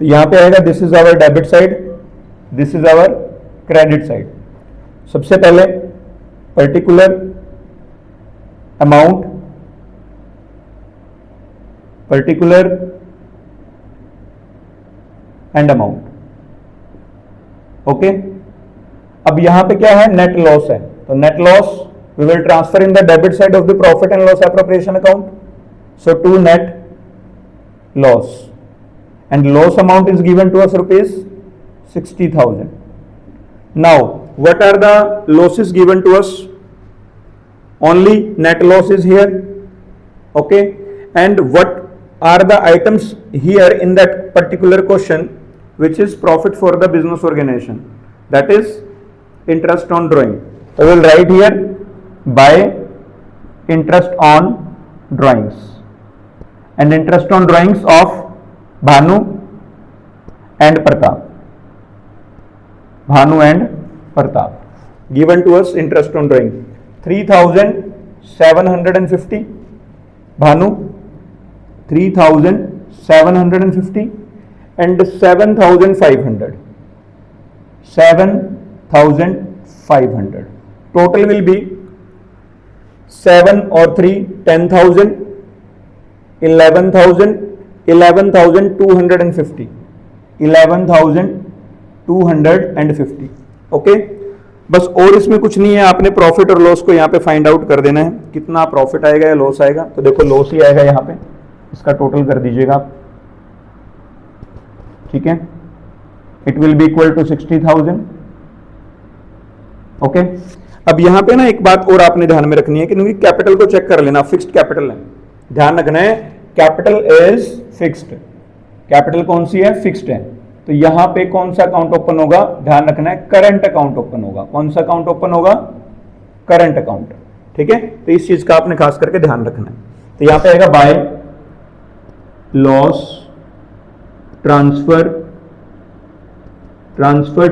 तो यहां पे आएगा this is our debit side, this is our credit side. सबसे पहले particular amount, particular and amount. Okay, अब यहां पे क्या है, नेट लॉस है। तो net loss we will transfer in the debit side of the profit and loss appropriation account. So to net loss and loss amount is given to us rupees 60,000. Now what are the losses given to us? Only net loss is here. Okay, and what are the items here in that particular question which is profit for the business organization, that is interest on drawing. I will write here by interest on drawings, and interest on drawings of Bhanu and Pratap. Bhanu and Pratap. Given to us interest on drawing 3,750. Bhanu 3,750 and 7,500. 7,500. Total will be 7 or 3 10,000, 11,000, 11,250, 11,250। Okay, बस और इसमें कुछ नहीं है, आपने profit और loss को यहाँ पे फाइंड आउट कर देना है, कितना प्रॉफिट आएगा या लॉस आएगा। तो देखो लॉस ही आएगा यहाँ पे, इसका टोटल कर दीजिएगा आप, ठीक है। It will be equal to 60,000। Okay, अब यहाँ पे ना एक बात और आपने ध्यान में रखनी है कि क्योंकि कैपिटल को चेक कर लेना, फिक्स्ड कैपिटल है, ध्यान रखना है कैपिटल इज फिक्स्ड। कैपिटल कौन सी है, फिक्स्ड है। तो यहां पे कौन सा अकाउंट ओपन होगा, ध्यान रखना है करंट अकाउंट ओपन होगा। कौन सा अकाउंट ओपन होगा, करंट अकाउंट, ठीक है। तो इस चीज का आपने खास करके ध्यान रखना है। तो यहां पे आएगा by loss transfer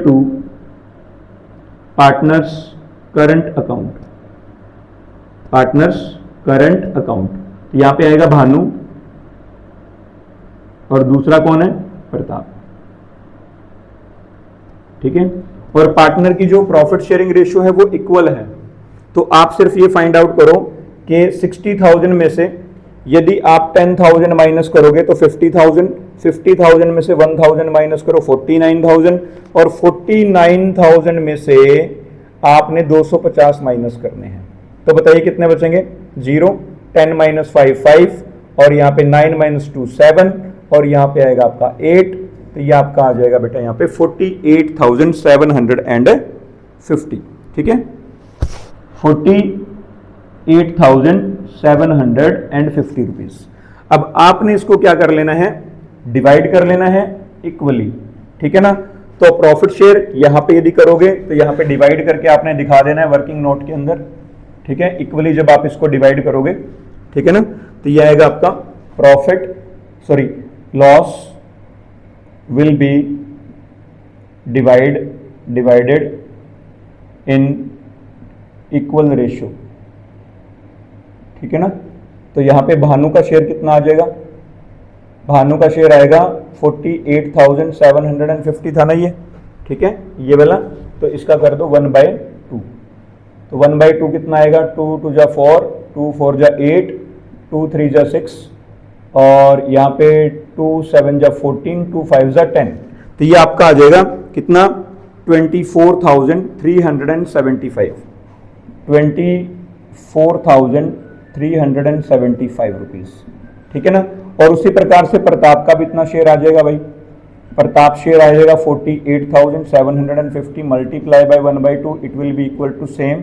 to partners current account, partners current account. यहां पे आएगा भानु और दूसरा कौन है, प्रताप, ठीक है। और पार्टनर की जो प्रॉफिट शेयरिंग रेशियो है वो इक्वल है। तो आप सिर्फ ये फाइंड आउट करो कि 60,000 में से यदि आप 10,000 माइनस करोगे तो 50,000, 50,000 में से 1,000 माइनस करो 49,000, और 49,000 में से आपने 250 माइनस करने हैं। तो बताइए कितने बचेंगे, 0, 10 माइनस 5 5, और यहाँ पे 9 माइनस 2 7, और यहाँ पे आएगा आपका 8। तो ये आपका आ जाएगा बेटा यहाँ पे 48,750, ठीक है, 48,750 रुपीज। अब आपने इसको क्या कर लेना है, डिवाइड कर लेना है इक्वली, ठीक है ना। तो प्रॉफिट शेयर यहाँ पे यदि करोगे तो यहाँ पे डिवाइड करके आपने दिखा देना है वर्किंग नोट के अंदर, ठीक है, इक्वली जब आप इसको डिवाइड करोगे, ठीक है ना, तो ये आएगा आपका loss will be divided in equal ratio, ठीक है ना। तो यहाँ पे भानु का शेयर कितना आ जाएगा, भानु का शेयर आएगा 48,750 था ना ये, ठीक है, ये वाला। तो इसका कर दो 1/2, तो 1/2 कितना आएगा, 2 2 जा 4, 2 4 जा 8, 2 3 जा 6, और यहाँ पे 2 7 जा 14, 2 5 जा 10। तो ये आपका आ जाएगा कितना, 24,375, 24,375 रुपीज़, ठीक है ना। और उसी प्रकार से प्रताप का भी इतना शेयर आ जाएगा भाई, प्रताप शेयर आ जाएगा 48,750 multiply by 1/2, it will be equal to same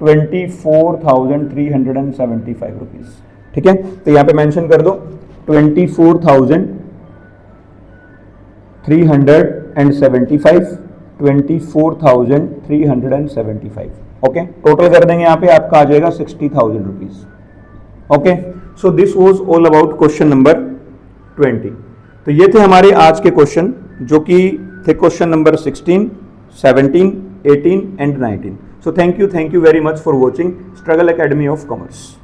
24,375 rupees, ठीक है। तो यहाँ पे मेंशन कर दो 24,375, ओके। टोटल कर देंगे यहाँ पे, आपका आ जाएगा 60,000 rupees, okay. So this was all about question number 20। तो ये थे हमारे आज के क्वेश्चन, जो कि थे question number 16, 17, 18 and 19। So thank you very much for watching struggle academy of commerce.